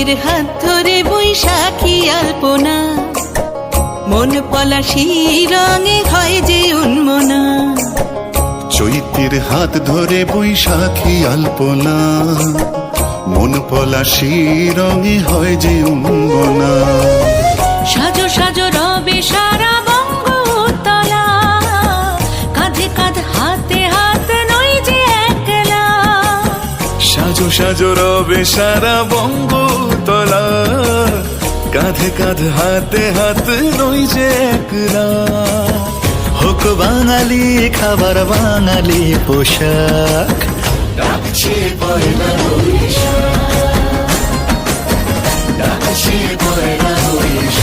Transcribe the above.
চৈত্রের হাত ধরে বৈশাখী আলপনা, মন পলাশি রঙে হয় যে উন্মনা। চৈত্রের হাত ধরে বৈশাখী আলপনা, মন পলাশি রঙে হয় যে উন্মনা। সাজো সাজো রবে সারা বঙ্গতলা, কাঁধে কাঁধ হাতে হাত নই যে একলা। সাজো সাজো রবে সারা বঙ্গতলা, কাঁধে কাঁধ হাতে হাত নই যে একলা। হোক বাঙালি খাবার বাঙালি পোশাক, ডাকছে পয়লা বৈশাখ, ডাকছে পয়লা বৈশাখ।